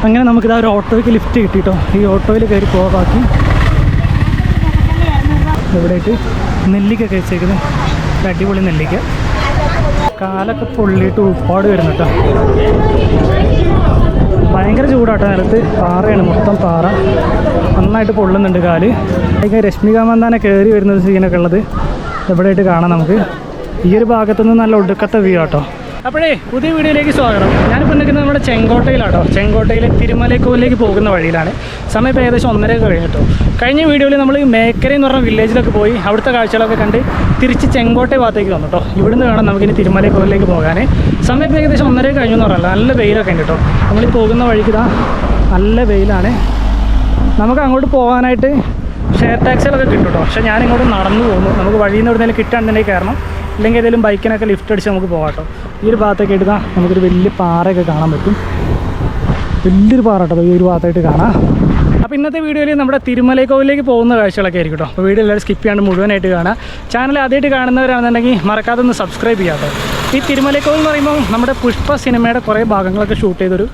അങ്ങനെ നമുക്കിതാ ഒരു ഓട്ടോയ്ക്ക് ലിഫ്റ്റ് കിട്ടിയിട്ടോ. ഈ ഓട്ടോയിൽ കയറി പോകാൻ ബാക്കി എവിടെയായിട്ട് നെല്ലിക്ക കഴിച്ചേക്കുന്നത്. അടിപൊളി നെല്ലിക്ക. കാലൊക്കെ പൊള്ളിയിട്ട് ഉപ്പാട് വരുന്നു കേട്ടോ. ഭയങ്കര ചൂടാട്ടോ. നിലത്ത് പാറയാണ്, മൊത്തം പാറ. നന്നായിട്ട് പൊള്ളുന്നുണ്ട് കാല്. രശ്മിക മന്ദാന കയറി വരുന്ന സീനൊക്കെ ഉള്ളത് എവിടെയായിട്ട് കാണാം നമുക്ക്. ഈ ഒരു ഭാഗത്തുനിന്ന് നല്ല ഒടുക്കത്തെ വ്യൂ ആട്ടോ. അപ്പോഴേ പുതിയ വീഡിയോയിലേക്ക് സ്വാഗതം. ഞാനിപ്പോൾ നിൽക്കുന്നത് നമ്മുടെ ചെങ്കോട്ടയിലാട്ടോ. ചെങ്കോട്ടയിലെ തിരുമലൈക്കോവിലേക്ക് പോകുന്ന വഴിയിലാണ്. സമയം ഇപ്പോൾ ഏകദേശം 1:30 കഴിഞ്ഞിട്ടോ. കഴിഞ്ഞ വീഡിയോയിൽ നമ്മൾ മേക്കര എന്ന് പറഞ്ഞ വില്ലേജിലൊക്കെ പോയി അവിടുത്തെ കാഴ്ചകളൊക്കെ കണ്ട് തിരിച്ച് ചെങ്കോട്ടை ഭാഗത്തേക്ക് വന്നു കേട്ടോ. ഇവിടുന്ന് വേണം നമുക്കിനി തിരുമലൈക്കോവിലേക്ക് പോകാൻ. സമയം ഇപ്പോൾ ഏകദേശം 1:30 കഴിഞ്ഞു എന്ന് പറയല്ലോ. നല്ല വെയിലൊക്കെ ഉണ്ട് കേട്ടോ. നമ്മൾ പോകുന്ന വഴിക്ക് ഇതാ നല്ല വെയിലാണ്. നമുക്ക് അങ്ങോട്ട് പോകാനായിട്ട് ഷെയർ ടാക്സികളൊക്കെ കിട്ടും കേട്ടോ. പക്ഷേ ഞാനിങ്ങോട്ട് നടന്നു പോകുന്നു. നമുക്ക് വഴിയിൽ നിന്ന് എവിടെയെങ്കിലും കിട്ടാണ്ടെങ്കിൽ കയറണം, ഇല്ലെങ്കിൽ ഏതെങ്കിലും ബൈക്കിനൊക്കെ ലിഫ്റ്റ് അടിച്ച് നമുക്ക് പോകാം കേട്ടോ. ഈ ഒരു ഭാഗത്തേക്ക് എടുത്താൽ നമുക്കൊരു വലിയ പാറയൊക്കെ കാണാൻ പറ്റും. വലിയൊരു പാറ കേട്ടോ ഈ ഒരു ഭാഗത്തായിട്ട് കാണാം. അപ്പോൾ ഇന്നത്തെ വീഡിയോയിൽ നമ്മുടെ തിരുമലൈക്കോവിലേക്ക് പോകുന്ന കാഴ്ചകളൊക്കെ ആയിരിക്കും കേട്ടോ. അപ്പോൾ വീഡിയോ എല്ലാവരും സ്കിപ്പ് ചെയ്യാണ്ട് മുഴുവനായിട്ട് കാണാം. ചാനൽ ആദ്യമായിട്ട് കാണുന്നവരാണെന്നുണ്ടെങ്കിൽ മറക്കാതെ ഒന്ന് സബ്സ്ക്രൈബ് ചെയ്യാം കേട്ടോ. ഈ തിരുമലൈക്കോവിൽ എന്ന് പറയുമ്പോൾ നമ്മുടെ പുഷ്പ സിനിമയുടെ കുറേ ഭാഗങ്ങളൊക്കെ ഷൂട്ട് ചെയ്തൊരു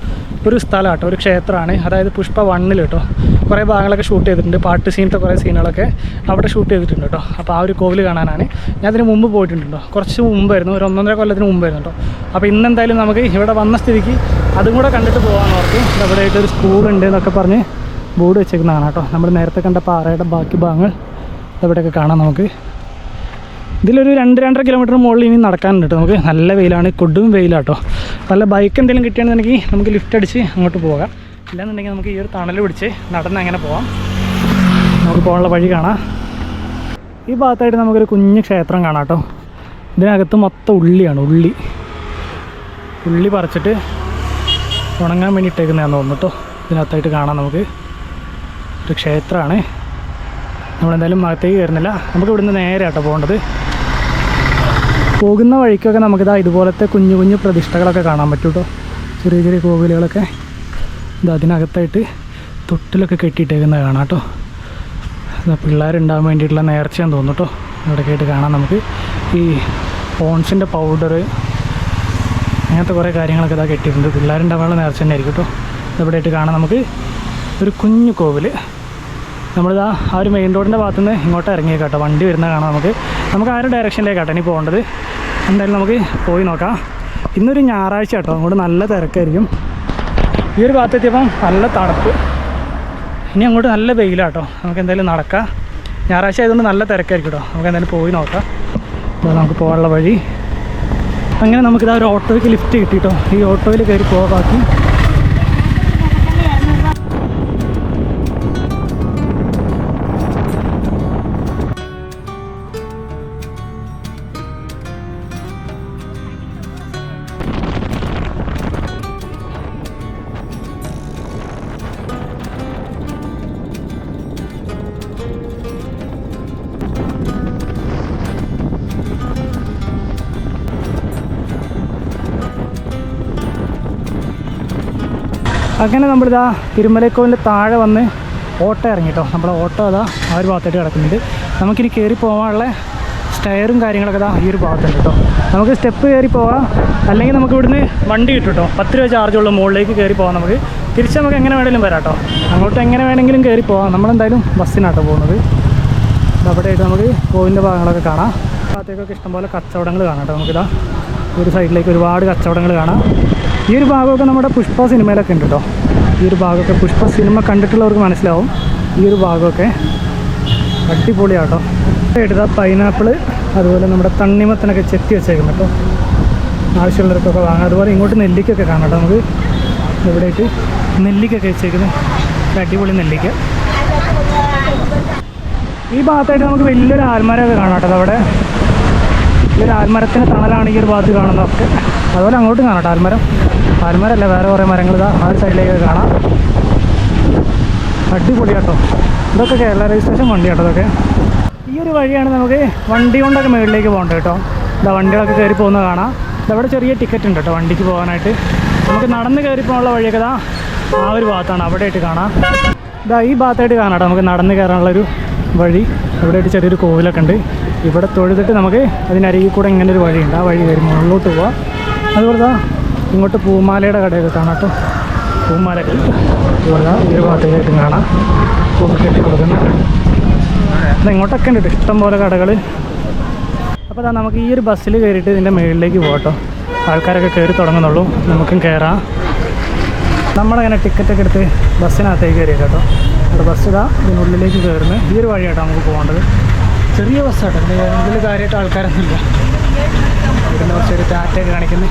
സ്ഥലം കേട്ടോ, ഒരു ക്ഷേത്രമാണ്. അതായത് പുഷ്പ 1 കേട്ടോ കുറേ ഭാഗങ്ങളൊക്കെ ഷൂട്ട് ചെയ്തിട്ടുണ്ട്. പാട്ട് സീനത്തെ കുറേ സീനുകളൊക്കെ അവിടെ ഷൂട്ട് ചെയ്തിട്ടുണ്ട് കേട്ടോ. അപ്പോൾ ആ ഒരു കോവിൽ കാണാനാണ് ഞാൻ അതിന് മുമ്പ് പോയിട്ടുണ്ടോ. കുറച്ച് മുമ്പായിരുന്നു, ഒരു 1.5 കൊല്ലത്തിന് മുമ്പായിരുന്നു കേട്ടോ. അപ്പോൾ ഇന്നെന്തായാലും നമുക്ക് ഇവിടെ വന്ന സ്ഥിതിക്ക് അതും കൂടെ കണ്ടിട്ട് പോകാമെന്ന് ഓർത്ത്. ഇവിടെ ആയിട്ടൊരു സ്കൂളുണ്ട് എന്നൊക്കെ പറഞ്ഞ് ബോർഡ് വെച്ചേക്കുന്നതാണ് കേട്ടോ. നമ്മൾ നേരത്തെ കണ്ട പാറയുടെ ബാക്കി ഭാഗങ്ങൾ എവിടെയൊക്കെ കാണാം നമുക്ക്. ഇതിലൊരു 2-2.5 കിലോമീറ്റർ മുകളിൽ ഇനി നടക്കാനുണ്ട് കേട്ടോ. നമുക്ക് നല്ല വെയിലാണ്, കൊടും വെയിലാട്ടോ. നല്ല ബൈക്ക് എന്തെങ്കിലും കിട്ടുകയാണെന്നുണ്ടെങ്കിൽ നമുക്ക് ലിഫ്റ്റ് അടിച്ച് അങ്ങോട്ട് പോകാം. ഇല്ലാന്നുണ്ടെങ്കിൽ നമുക്ക് ഈ ഒരു തണൽ പിടിച്ച് നടന്ന് അങ്ങനെ പോകാം. നമുക്ക് പോകാനുള്ള വഴി കാണാം. ഈ ഭാഗത്തായിട്ട് നമുക്കൊരു കുഞ്ഞ് ക്ഷേത്രം കാണാം കേട്ടോ. ഇതിനകത്ത് മൊത്തം ഉള്ളിയാണ്. ഉള്ളി പറിച്ചിട്ട് ഉണങ്ങാൻ വേണ്ടി ഇട്ടേക്കുന്നതാണെന്ന് തോന്നുന്നു കേട്ടോ. ഇതിനകത്തായിട്ട് കാണാം നമുക്ക് ഒരു ക്ഷേത്രമാണ്. നമ്മളെന്തായാലും അകത്തേക്ക് കയറുന്നില്ല. നമുക്ക് ഇവിടുന്ന് നേരെ ആട്ടോ പോകേണ്ടത്. പോകുന്ന വഴിക്കൊക്കെ നമുക്കിതാ ഇതുപോലത്തെ കുഞ്ഞു കുഞ്ഞു പ്രതിഷ്ഠകളൊക്കെ കാണാൻ പറ്റും കേട്ടോ. ചെറിയ ചെറിയ കോവിലുകളൊക്കെ ഇത് അതിനകത്തായിട്ട് തൊട്ടിലൊക്കെ കെട്ടിയിട്ടേക്കുന്നത് കാണാം കേട്ടോ. പിള്ളേരുണ്ടാകാൻ വേണ്ടിയിട്ടുള്ള നേർച്ചയാന്ന് തോന്നുന്നു കേട്ടോ. ഇവിടെയൊക്കെ ആയിട്ട് കാണാം നമുക്ക്. ഈ പോൺസിൻ്റെ പൗഡർ അങ്ങനത്തെ കുറേ കാര്യങ്ങളൊക്കെ ഇതാ കെട്ടിയിട്ടുണ്ട്. പിള്ളേരുണ്ടാകാനുള്ള നേർച്ച തന്നെ ആയിരിക്കും കേട്ടോ. ഇവിടെയായിട്ട് കാണാം നമുക്ക് ഒരു കുഞ്ഞു കോവിൽ. നമ്മളിതാ ആ ഒരു മെയിൻ റോഡിൻ്റെ ഭാഗത്തുനിന്ന് ഇങ്ങോട്ട് ഇറങ്ങിയേക്കാം കേട്ടോ. വണ്ടി വരുന്ന കാണാം നമുക്ക് ആ ഒരു ഡയറക്ഷനിലേക്കാട്ടോ ഇനി പോകേണ്ടത്. എന്തായാലും നമുക്ക് പോയി നോക്കാം. ഇന്നൊരു ഞായറാഴ്ച കേട്ടോ, അങ്ങോട്ട് നല്ല തിരക്കായിരിക്കും. ഈ ഒരു ഭാഗത്തെത്തിയപ്പം നല്ല തണുപ്പ്. ഇനി അങ്ങോട്ട് നല്ല വെയിലാട്ടോ. നമുക്ക് എന്തായാലും നടക്കാം. ഞായറാഴ്ച ആയതുകൊണ്ട് നല്ല തിരക്കായിരിക്കും കേട്ടോ. നമുക്ക് എന്തായാലും പോയി നോക്കാം. ഇതാ നമുക്ക് പോകാനുള്ള വഴി. അങ്ങനെ നമുക്കിതാ ഒരു ഓട്ടോയ്ക്ക് ലിഫ്റ്റ് കിട്ടിയിട്ടോ. ഈ ഓട്ടോയിൽ കയറി പോകാൻ ബാക്കി അങ്ങനെ നമ്മളിതാ തിരുമലൈക്കോവിൻ്റെ താഴെ വന്ന് ഓട്ടോ ഇറങ്ങി കേട്ടോ. നമ്മുടെ ഓട്ടോ അതാ ആ ഒരു ഭാഗത്തായിട്ട് കിടക്കുന്നുണ്ട്. നമുക്കിനി കയറി പോകാനുള്ള സ്റ്റെയറും കാര്യങ്ങളൊക്കെ ഇതാ ഈ ഒരു ഭാഗത്തുണ്ട് കേട്ടോ. നമുക്ക് സ്റ്റെപ്പ് കയറി പോകാം, അല്ലെങ്കിൽ നമുക്ക് ഇവിടുന്ന് വണ്ടി കിട്ടും കേട്ടോ. 10 രൂപ ചാർജുള്ള മുകളിലേക്ക് കയറി പോകാം. നമുക്ക് തിരിച്ച് നമുക്ക് എങ്ങനെ വേണമെങ്കിലും വരാം കേട്ടോ. അങ്ങോട്ട് എങ്ങനെ വേണമെങ്കിലും കയറി പോകാം. നമ്മളെന്തായാലും ബസ്സിനാട്ടോ പോകുന്നത്. അവിടെയായിട്ട് നമുക്ക് കോവിൻ്റെ ഭാഗങ്ങളൊക്കെ കാണാം. ഭാഗത്തേക്കൊക്കെ ഇഷ്ടംപോലെ കച്ചവടങ്ങൾ കാണാം കേട്ടോ. നമുക്കിതാ ഒരു സൈഡിലേക്ക് ഒരുപാട് കച്ചവടങ്ങൾ കാണാം. ഈ ഒരു ഭാഗമൊക്കെ നമ്മുടെ പുഷ്പ സിനിമയിലൊക്കെ ഉണ്ട് കേട്ടോ. ഈ ഒരു ഭാഗമൊക്കെ പുഷ്പ സിനിമ കണ്ടിട്ടുള്ളവർക്ക് മനസ്സിലാവും. ഈ ഒരു ഭാഗമൊക്കെ അടിപൊളിയാട്ടോ. എടുത്താൽ പൈനാപ്പിൾ, അതുപോലെ നമ്മുടെ തണ്ണിമത്തനൊക്കെ ചെത്തി വെച്ചേക്കുന്നു കേട്ടോ. ആവശ്യമുള്ളവർക്കൊക്കെ വാങ്ങാം. അതുപോലെ ഇങ്ങോട്ട് നെല്ലിക്കൊക്കെ കാണാം കേട്ടോ. നമുക്ക് എവിടെയായിട്ട് നെല്ലിക്കൊക്കെ വെച്ചേക്കുന്നത് അടിപൊളി നെല്ലിക്ക. ഈ ഭാഗത്തായിട്ട് നമുക്ക് വലിയൊരു ആൽമരമൊക്കെ കാണാം കേട്ടോ. അവിടെ ഈ ഒരു ആൽമരത്തിൻ്റെ തണലാണ് ഈ ഒരു ഭാഗത്ത് കാണുന്നതൊക്കെ. അതുപോലെ അങ്ങോട്ടും കാണാം കേട്ടോ ആൽമരമല്ല, വേറെ കുറേ മരങ്ങൾ ഇതാ ആ ഒരു സൈഡിലേക്ക് കാണാം. അടിപൊളി കേട്ടോ. ഇതൊക്കെ കേരള രജിസ്ട്രേഷൻ വണ്ടി കേട്ടോ. ഇതൊക്കെ ഈ ഒരു വഴിയാണ് നമുക്ക് വണ്ടി കൊണ്ടൊക്കെ മുകളിലേക്ക് പോകേണ്ടത് കേട്ടോ. ഇതാ വണ്ടികളൊക്കെ കയറി പോകുന്നത് കാണാം. ഇതവിടെ ചെറിയ ടിക്കറ്റ് ഉണ്ട് കേട്ടോ വണ്ടിക്ക് പോകാനായിട്ട്. നമുക്ക് നടന്ന് കയറി പോകാനുള്ള വഴിയൊക്കെ ഇതാ ആ ഒരു ഭാഗത്താണ്, അവിടെയായിട്ട് കാണാം. ഇതാ ഈ ഭാഗത്തായിട്ട് കാണാം കേട്ടോ നമുക്ക് നടന്ന് കയറാനുള്ളൊരു വഴി. ഇവിടെയായിട്ട് ചെറിയൊരു കോവിലൊക്കെ ഉണ്ട്. ഇവിടെ തൊഴുതിട്ട് നമുക്ക് അതിനരികിൽ കൂടെ ഇങ്ങനെ ഒരു വഴിയുണ്ട്. ആ വഴി കയറി മുകളിലോട്ട് പോവാം. അതുപോലെ ഇങ്ങോട്ട് പൂമാലയുടെ കടയൊക്കെ കാണാം കേട്ടോ. പൂമാലകൾ ഇവിടെ ഈ ഒരു ഭാഗത്തേക്കായിട്ടും കാണാം. കെട്ടി കൊടുക്കുന്നത് ഇങ്ങോട്ടൊക്കെ ഉണ്ട് ഇഷ്ടം പോലെ കടകൾ. അപ്പോൾ അതാ നമുക്ക് ഈ ഒരു ബസ്സിൽ കയറിയിട്ട് ഇതിൻ്റെ മുകളിലേക്ക് പോകട്ടോ. ആൾക്കാരൊക്കെ കയറി തുടങ്ങുന്നുള്ളൂ, നമുക്കും കയറാം. നമ്മളങ്ങനെ ടിക്കറ്റൊക്കെ എടുത്ത് ബസ്സിനകത്തേക്ക് കയറിയ കേട്ടോ. ഇവിടെ ബസ് ഇതാ ഇതിനുള്ളിലേക്ക് കയറുന്നത് ഈ ഒരു വഴിയാട്ടോ നമുക്ക് പോകേണ്ടത്. ചെറിയ ബസ്സാട്ടോ, ഇതിൽ കാര്യമായിട്ട് ആൾക്കാരൊന്നുമില്ല. ഇവിടുന്ന് കുറച്ചൊരു ടാറ്റയൊക്കെ കാണിക്കുന്നത്.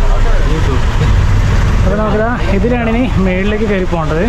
അപ്പോൾ നമുക്കിതാ ഇതിലാണ് ഇനി മുകളിലേക്ക് കയറി പോകേണ്ടത്.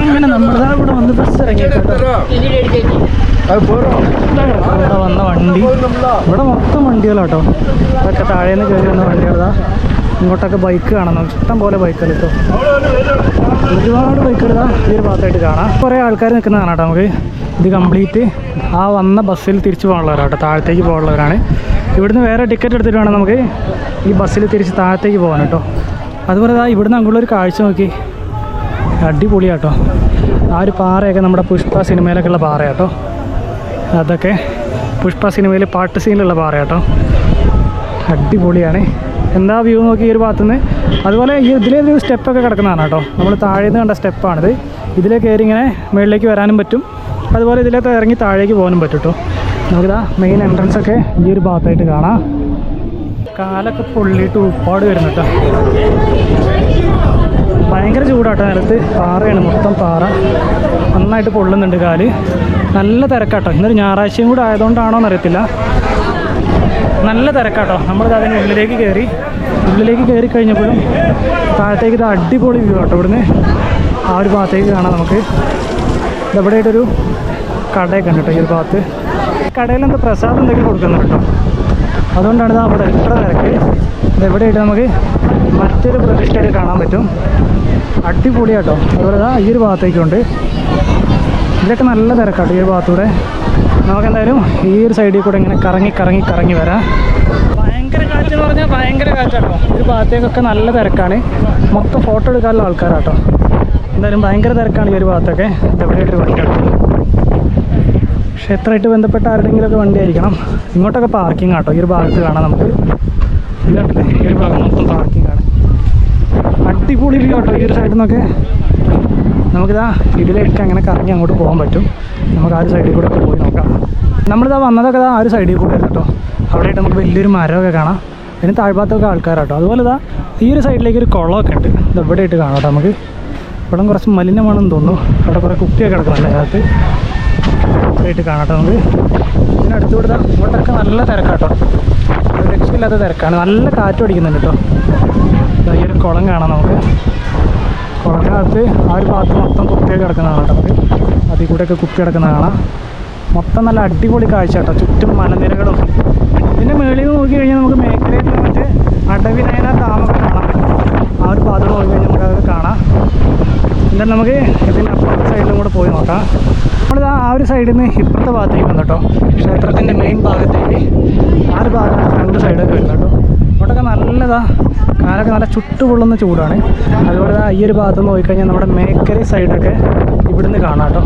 അങ്ങനെ നമ്മളിതാ ഇവിടെ വന്ന് ബസ് ഇറങ്ങിയിട്ടുണ്ട്. ഇവിടെ വന്ന വണ്ടി, ഇവിടെ മൊത്തം വണ്ടികളാട്ടോ. ഇതൊക്കെ താഴേന്ന് കയറി വന്ന വണ്ടികളാ. ഇങ്ങോട്ടൊക്കെ ബൈക്ക് കാണാം, ഇഷ്ടം പോലെ ബൈക്കുകൾ കേട്ടോ. ഒരുപാട് ബൈക്കുകളാ ഈ ഒരു ഭാഗത്തായിട്ട് കാണാം. കുറേ ആൾക്കാർ നിൽക്കുന്ന കാണാം കേട്ടോ. നമുക്ക് ഇത് കംപ്ലീറ്റ് ആ വന്ന ബസ്സിൽ തിരിച്ചു പോകാനുള്ളവരാട്ടോ, താഴത്തേക്ക് പോകാനുള്ളവരാണ്. ഇവിടുന്ന് വേറെ ടിക്കറ്റ് എടുത്തിട്ട് വേണം നമുക്ക് ഈ ബസ്സിൽ തിരിച്ച് താഴത്തേക്ക് പോകാൻ കേട്ടോ. അതുപോലെ ഇവിടുന്ന് അങ്ങോട്ടൊരു കാഴ്ച നോക്കി, അടിപൊളിയാട്ടോ. ആ ഒരു പാറയൊക്കെ നമ്മുടെ പുഷ്പ സിനിമയിലൊക്കെ ഉള്ള പാറയാട്ടോ. അതൊക്കെ പുഷ്പ സിനിമയിൽ പാട്ട് സീനിലുള്ള പാറയാട്ടോ. അടിപൊളിയാണ്. എന്താ വ്യൂ നോക്കി ഈ ഒരു ഭാഗത്തുനിന്ന്. അതുപോലെ ഈ ഇതിലൊരു സ്റ്റെപ്പൊക്കെ കിടക്കുന്നതാണ് കേട്ടോ. നമ്മൾ താഴേന്ന് കണ്ട സ്റ്റെപ്പാണിത്. ഇതിലേ കയറി ഇങ്ങനെ മുകളിലേക്ക് വരാനും പറ്റും. അതുപോലെ ഇതിലേക്ക് ഇറങ്ങി താഴേക്ക് പോകാനും പറ്റും കേട്ടോ. നമുക്കിതാ മെയിൻ എൻട്രൻസ് ഒക്കെ ഈ ഒരു ഭാഗത്തായിട്ട് കാണാം. കാലൊക്കെ പൊള്ളിയിട്ട് ഉപ്പാട് വരുന്നു കേട്ടോ. ഭയങ്കര ചൂടാട്ടോ. നിലത്ത് പാറയാണ്, മൊത്തം പാറ. നന്നായിട്ട് പൊള്ളുന്നുണ്ട് കാല്. നല്ല തിരക്കാട്ടോ. ഇന്നൊരു ഞായറാഴ്ചയും കൂടെ ആയതുകൊണ്ടാണോ എന്നറിയത്തില്ല, നല്ല തിരക്കാട്ടോ. നമ്മളിത് അതിന് ഉള്ളിലേക്ക് കയറി കഴിഞ്ഞപ്പോഴും താഴത്തേക്ക് ഇത് അടിപൊളി വ്യൂ കേട്ടോ. ഇവിടുന്ന് ആ ഒരു ഭാഗത്തേക്ക് കാണാം നമുക്ക്. ഇതെവിടെയായിട്ടൊരു കടയൊക്കെ ഉണ്ട് കേട്ടോ ഈ ഒരു ഭാഗത്ത്. കടയിലെന്താ പ്രസാദം എന്തെങ്കിലും കൊടുക്കുന്നുണ്ട് കേട്ടോ. അതുകൊണ്ടാണ് ഇത് അവിടെ ഇത്ര തിരക്ക്. ഇതെവിടെയായിട്ട് നമുക്ക് മറ്റൊരു പ്രതിഷ്ഠയിൽ കാണാൻ പറ്റും. അടിപൊളിയാട്ടോ. അതുപോലെ ഈ ഒരു ഭാഗത്തേക്കുണ്ട്. ഇതിലൊക്കെ നല്ല തിരക്കാട്ടോ ഈ ഒരു ഭാഗത്തൂടെ. നമുക്കെന്തായാലും ഈ ഒരു സൈഡിൽ കൂടെ ഇങ്ങനെ കറങ്ങി വരാം. ഭയങ്കര കാറ്റെന്ന് പറഞ്ഞാൽ ഭയങ്കര കാറ്റാട്ടോ. ഈ ഒരു ഭാഗത്തേക്കൊക്കെ നല്ല തിരക്കാണ്. മൊത്തം ഫോട്ടോ എടുക്കാനുള്ള ആൾക്കാരാട്ടോ. എന്തായാലും ഭയങ്കര തിരക്കാണ് ഈ ഒരു ഭാഗത്തൊക്കെ. ഇതെവിടെയായിട്ടൊരു വണ്ടിയാണ്. ക്ഷേത്രമായിട്ട് ബന്ധപ്പെട്ട ആരുടെയെങ്കിലുമൊക്കെ വണ്ടി ആയിരിക്കണം. ഇങ്ങോട്ടൊക്കെ പാർക്കിംഗ് ആട്ടോ. ഈ ഒരു ഭാഗത്ത് കാണാം നമുക്ക്. ഇതല്ലേ ഈ ഒരു ഭാഗം മൊത്തം പാർക്കിംഗ് ആണ്. അടിപൊളി വ്യൂ കേട്ടോ. ഈ ഒരു സൈഡിൽ നിന്നൊക്കെ നമുക്കിതാ ഇതിലേക്ക് അങ്ങനെ കറങ്ങി അങ്ങോട്ട് പോകാൻ പറ്റും. നമുക്ക് ആ ഒരു സൈഡിൽ കൂടെ ഒക്കെ പോയി നോക്കാം. നമ്മളിതാ വന്നതൊക്കെ ആ ഒരു സൈഡിൽ കൂടെ കേട്ടോ. അവിടെയായിട്ട് നമുക്ക് വലിയൊരു മരമൊക്കെ കാണാം. പിന്നെ താഴ്ഭാഗത്തൊക്കെ ആൾക്കാരാട്ടോ. അതുപോലെ ഈ ഒരു സൈഡിലേക്ക് ഒരു കുളമൊക്കെ ഉണ്ട്. ഇത് എവിടെയായിട്ട് കാണാം കേട്ടോ. നമുക്ക് ഇവിടെ കുറച്ച് മലിനമാണെന്ന് തോന്നുന്നു. അവിടെ കുറേ കുപ്പിയൊക്കെ കിടക്കുന്നുണ്ട് അതിനകത്ത്. ഇവിടെയായിട്ട് കാണാട്ടോ നമുക്ക്. ഇതിനടുത്തുകൂടെ ഇങ്ങോട്ടൊക്കെ നല്ല തിരക്കാട്ടോ. രക്ഷയില്ലാത്ത തിരക്കാണ്. നല്ല കാറ്റ് അടിക്കുന്നുണ്ട് കേട്ടോ. ഈ ഒരു കുളം കാണാം നമുക്ക്. കുളത്തിനകത്ത് ആ ഒരു ഭാഗത്ത് മൊത്തം കുപ്പിയൊക്കെ കിടക്കുന്നതാണ് കേട്ടോ. നമുക്ക് അതിൽ കൂടെയൊക്കെ കുപ്പി കിടക്കുന്ന കാണാം. മൊത്തം നല്ല അടിപൊളി കാഴ്ച കേട്ടോ. ചുറ്റും മലനിരകളും. ഇതിൻ്റെ മുകളിൽ നോക്കി കഴിഞ്ഞാൽ നമുക്ക് മേഖലയിൽ മറ്റേ അടവിനയന ഡാമൊക്കെ കാണാൻ പറ്റും. ആ ഒരു ഭാഗത്ത് നോക്കി കഴിഞ്ഞാൽ നമുക്കതൊക്കെ കാണാം. എന്തായാലും നമുക്ക് ഇതിൻ്റെ അപ്പുറത്തെ സൈഡിലും കൂടെ പോയി നോക്കാം. നമ്മളിത് ആ ഒരു സൈഡിൽ നിന്ന് ഇപ്പുറത്തെ ഭാഗത്തേക്ക് വന്നു കേട്ടോ. ക്ഷേത്രത്തിൻ്റെ മെയിൻ ഭാഗത്തേക്ക് ആ ഒരു ഭാഗമാണ് ഫ്രണ്ട് സൈഡൊക്കെ വരുന്നത് കേട്ടോ. അങ്ങോട്ടൊക്കെ കാലൊക്കെ നല്ല ചുട്ടുപൊള്ളുന്ന ചൂടാണ്. അതുപോലെ ഈ ഒരു ഭാഗത്ത് നിന്ന് പോയിക്കഴിഞ്ഞാൽ നമ്മുടെ മേക്കരി സൈഡൊക്കെ ഇവിടുന്ന് കാണാം കേട്ടോ.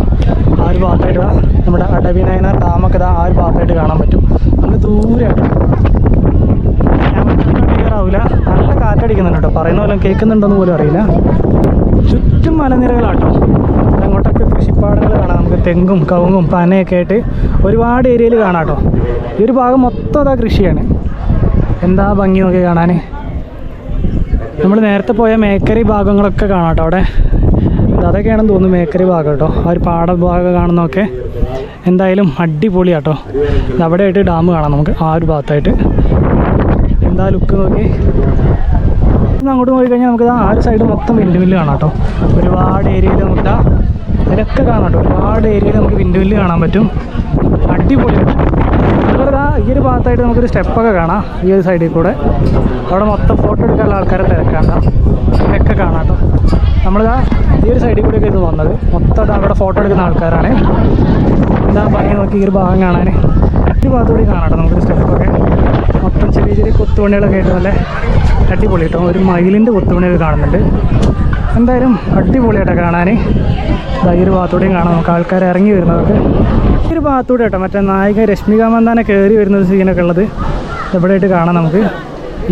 ആ ഒരു ഭാഗത്തായിട്ട് നമ്മുടെ അടവിനയന ഡാമൊക്കെ ആ ഒരു ഭാഗത്തായിട്ട് കാണാൻ പറ്റും. നല്ല ദൂരെയാട്ടോ. ക്ലിയർ ആവില്ല. നല്ല കാറ്റടിക്കുന്നുണ്ട് കേട്ടോ. പറയുന്ന പോലെ കേൾക്കുന്നുണ്ടോന്ന് പോലും അറിയില്ല. ചുറ്റും മലനിരകളാട്ടോ. അങ്ങോട്ടൊക്കെ കൃഷിപ്പാടങ്ങൾ കാണാം നമുക്ക്. തെങ്ങും കവുങ്ങും പനയൊക്കെ ആയിട്ട് ഒരുപാട് ഏരിയയിൽ കാണാം കേട്ടോ. ഈ ഒരു ഭാഗം മൊത്തം കൃഷിയാണ്. എന്താ ഭംഗി നോക്കി കാണാൻ. നമ്മൾ നേരത്തെ പോയ മേക്കരി ഭാഗങ്ങളൊക്കെ കാണാം കേട്ടോ. അവിടെ അതൊക്കെയാണെന്ന് തോന്നുന്നു മേക്കരി ഭാഗം കേട്ടോ. ആ ഒരു പാടഭാഗം കാണുന്നതൊക്കെ എന്തായാലും അടിപൊളിയാട്ടോ. അവിടെ ആയിട്ട് ഡാം കാണാം നമുക്ക്. ആ ഒരു ഭാഗത്തായിട്ട് എന്താ ലുക്ക് നോക്കി. അങ്ങോട്ട് പോയി കഴിഞ്ഞാൽ നമുക്ക് ആ ഒരു സൈഡ് മൊത്തം വിൻഡ് മില്ല് കാണാം കേട്ടോ. ഒരുപാട് ഏരിയയിൽ നമുക്ക് ഇതിലൊക്കെ കാണാം കേട്ടോ. ഒരുപാട് ഏരിയയിൽ നമുക്ക് വിൻഡ് മില്ല് കാണാൻ പറ്റും. അടിപൊളിയാണ്. അതുപോലെ ഈ ഒരു ഭാഗത്തായിട്ട് നമുക്കൊരു സ്റ്റെപ്പൊക്കെ കാണാം. ഈ ഒരു സൈഡിൽ കൂടെ അവിടെ മൊത്തം ഫോട്ടോ എടുക്കാനുള്ള ആൾക്കാരെ തിരക്കാണ്ട ഇതിലൊക്കെ കാണാം കേട്ടോ. നമ്മളിതാ ഈ ഒരു സൈഡിൽ കൂടെയൊക്കെ ഇത് വന്നത് മൊത്തം അവിടെ ഫോട്ടോ എടുക്കുന്ന ആൾക്കാരാണ്. എന്താ ഭംഗി നോക്കി ഈ ഒരു ഭാഗം കാണാൻ. ഈ ഭാഗത്തുകൂടി കാണാം കേട്ടോ നമുക്കൊരു സ്റ്റെപ്പൊക്കെ. മൊത്തം ചെറിയ ചെറിയ കൊത്തുപണികളൊക്കെ ആയിട്ട് നല്ല അടിപൊളി കേട്ടോ. ഒരു മയിലിൻ്റെ കൊത്തുപണിയൊക്കെ കാണുന്നുണ്ട്. എന്തായാലും അടിപൊളിയായിട്ടോ കാണാൻ. ഈ ഒരു ഭാഗത്തൂടെയും കാണാം നമുക്ക് ആൾക്കാർ ഇറങ്ങി വരുന്നതൊക്കെ. ഈ ഒരു ഭാഗത്തൂടെ കേട്ടോ മറ്റേ നായിക രശ്മിക മന്ദാന കയറി വരുന്ന സീനൊക്കെ ഉള്ളത് എവിടെയായിട്ട് കാണാം നമുക്ക്.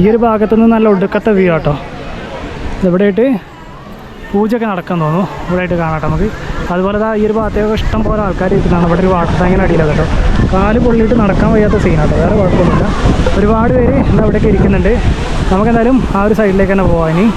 ഈ ഒരു ഭാഗത്തുനിന്ന് നല്ല ഒടുക്കത്തെ വ്യൂ കേട്ടോ. ഇവിടെയായിട്ട് പൂജയൊക്കെ നടക്കാൻ തോന്നുന്നു. ഇവിടെയായിട്ട് കാണാം നമുക്ക്. അതുപോലെ ഈ ഒരു ഭാഗത്തേക്ക് ഇഷ്ടം പോലെ ആൾക്കാർ ഇരിക്കുന്നതാണ്. ഇവിടെ ഒരു വാട്ടർ ടാങ്കിന് അടിയിലാണ് കേട്ടോ. കാല് പൊള്ളിയിട്ട് നടക്കാൻ വയ്യാത്ത സീനാട്ടോ. വേറെ കുഴപ്പമൊന്നുമില്ല. ഒരുപാട് പേര് എന്താ അവിടെയൊക്കെ ഇരിക്കുന്നുണ്ട്. നമുക്കെന്തായാലും ആ ഒരു സൈഡിലേക്ക് തന്നെ പോകാം. ഇനി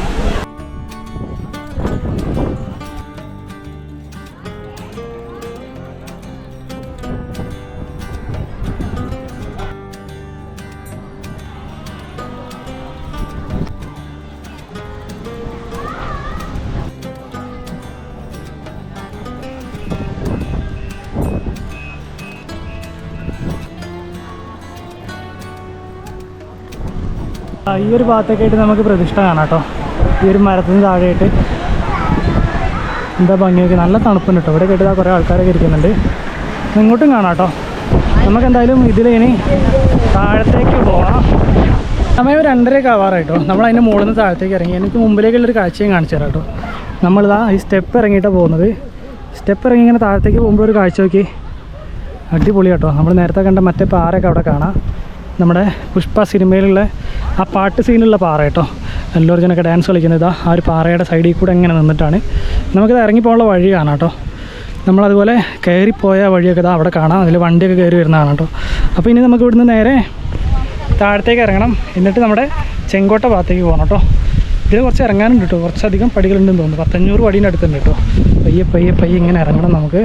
ഈ ഒരു ഭാഗത്തൊക്കെ ആയിട്ട് നമുക്ക് പ്രതിഷ്ഠ കാണാം കേട്ടോ. ഈ ഒരു മരത്തിന് താഴെയായിട്ട് എന്താ ഭംഗിയൊക്കെ. നല്ല തണുപ്പുണ്ട് കേട്ടോ. ഇവിടെ കേട്ട് കുറേ ആൾക്കാരൊക്കെ ഇരിക്കുന്നുണ്ട്. ഇങ്ങോട്ടും കാണാം കേട്ടോ. നമുക്കെന്തായാലും ഇതിലിനി താഴത്തേക്ക് പോകാം. സമയം 2:30 ആവാറായിട്ടോ. നമ്മളതിൻ്റെ മുകളിൽ നിന്ന് താഴത്തേക്ക് ഇറങ്ങി. എനിക്ക് മുമ്പിലേക്കുള്ളൊരു കാഴ്ചയും കാണിച്ചു തരാം കേട്ടോ. നമ്മളിതാ ഈ സ്റ്റെപ്പ് ഇറങ്ങിയിട്ടാണ് പോകുന്നത്. സ്റ്റെപ്പ് ഇറങ്ങി ഇങ്ങനെ താഴത്തേക്ക് പോകുമ്പോൾ ഒരു കാഴ്ച നോക്കി. അടിപൊളി കേട്ടോ. നമ്മൾ നേരത്തെ കണ്ട മറ്റേ പാറയൊക്കെ അവിടെ കാണാം. നമ്മുടെ പുഷ്പ സിനിമയിലുള്ള ആ പാട്ട് സീനുള്ള പാറ കേട്ടോ. എല്ലാവർക്കും ഡാൻസ് കളിക്കുന്നത് ആ ഒരു പാറയുടെ സൈഡിൽ കൂടെ എങ്ങനെ നിന്നിട്ടാണ്. നമുക്കിത് ഇറങ്ങിപ്പോകാനുള്ള വഴി കാണാം കേട്ടോ. നമ്മളതുപോലെ കയറിപ്പോയ വഴിയൊക്കെ അവിടെ കാണാം. അതിൽ വണ്ടിയൊക്കെ കയറി വരുന്നതാണ് കേട്ടോ. അപ്പോൾ ഇനി നമുക്ക് ഇവിടുന്ന് നേരെ താഴത്തേക്ക് ഇറങ്ങണം. എന്നിട്ട് നമ്മുടെ ചെങ്കോട്ട ഭാഗത്തേക്ക് പോകണം കേട്ടോ. ഇതിൽ കുറച്ച് ഇറങ്ങാനുണ്ട് കേട്ടോ. കുറച്ചധികം പടികളുണ്ടെന്ന് തോന്നുന്നു. 500 പടീൻ്റെ അടുത്തുണ്ട് കേട്ടോ. പയ്യെ ഇങ്ങനെ ഇറങ്ങണം നമുക്ക്.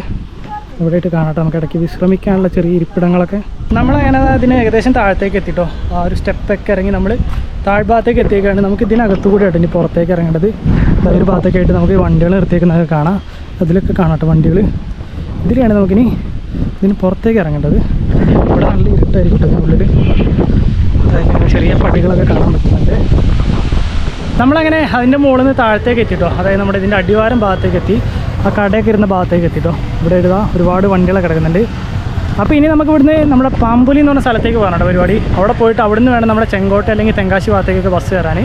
ഇവിടെയായിട്ട് കാണാം. നമുക്ക് ഇടയ്ക്ക് വിശ്രമിക്കാനുള്ള ചെറിയ ഇരിപ്പിടങ്ങളൊക്കെ. നമ്മളങ്ങനെ അതിന് ഏകദേശം താഴത്തേക്ക് എത്തിട്ടോ. ആ ഒരു സ്റ്റെപ്പൊക്കെ ഇറങ്ങി നമ്മൾ താഴ്ഭാഗത്തേക്ക് എത്തിയേക്കാണ്. നമുക്ക് ഇതിനകത്തു കൂടെ ആയിട്ട് ഇനി പുറത്തേക്ക് ഇറങ്ങേണ്ടത്. ഒരു ഭാഗത്തൊക്കെ ആയിട്ട് നമുക്ക് വണ്ടികൾ നിർത്തിയേക്കുന്നതൊക്കെ കാണാം. അതിലൊക്കെ കാണാട്ടോ വണ്ടികൾ. ഇതിലാണ് നമുക്കിനി ഇതിന് പുറത്തേക്ക് ഇറങ്ങേണ്ടത്. ഇവിടെ നല്ല ഇരുട്ടായിരിക്കും കേട്ടോ. ഉള്ളിൽ ചെറിയ പടികളൊക്കെ കാണാൻ പറ്റുന്നുണ്ട്. നമ്മളങ്ങനെ അതിൻ്റെ മുകളിൽ നിന്ന് താഴത്തേക്ക് എത്തിട്ടോ. അതായത് നമ്മുടെ ഇതിൻ്റെ അടിവാരം ഭാഗത്തേക്ക് എത്തി. ആ കടയൊക്കെ ഇരുന്ന ഭാഗത്തേക്ക് എത്തിട്ടോ. ഇവിടെ ഒരുപാട് വണ്ടികളൊക്കെ കിടക്കുന്നുണ്ട്. അപ്പോൾ ഇനി നമുക്ക് ഇവിടുന്ന് നമ്മുടെ പാമ്പുലി എന്ന് പറഞ്ഞ സ്ഥലത്തേക്ക് പോകാനുണ്ട് പരിപാടി. അവിടെ പോയിട്ട് അവിടുന്ന് വേണം നമ്മുടെ ചെങ്കോട്ട അല്ലെങ്കിൽ തെങ്കാശി ഭാഗത്തേക്കൊക്കെ ബസ് കയറാൻ.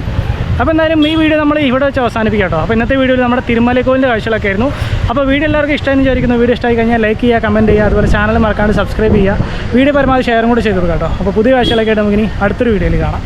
അപ്പോൾ എന്തായാലും ഈ വീഡിയോ നമ്മൾ ഇവിടെ വെച്ച് അവസാനിപ്പിക്കാം കേട്ടോ. അപ്പോൾ ഇന്നത്തെ വീഡിയോയിൽ നമ്മുടെ തിരുമലക്കോവിലിൻ്റെ കാഴ്ചകളൊക്കെ ആയിരുന്നു. അപ്പോൾ വീഡിയോ എല്ലാവർക്കും ഇഷ്ടമായി വിചാരിക്കുന്നു. വീഡിയോ ഇഷ്ടമായി കഴിഞ്ഞാൽ ലൈക്ക് ചെയ്യുക, കമൻറ്റ് ചെയ്യുക. അതുപോലെ ചാനൽ മറക്കാണ്ട് സബ്സ്ക്രൈബ് ചെയ്യുക. വീഡിയോ പരമാവധി ഷെയറും കൂടി ചെയ്ത് കൊടുക്കാം കേട്ടോ. അപ്പോൾ പുതിയ കാഴ്ചകളൊക്കെ ആയിട്ട് നമുക്കിനി അടുത്തൊരു വീഡിയോയിൽ കാണാം.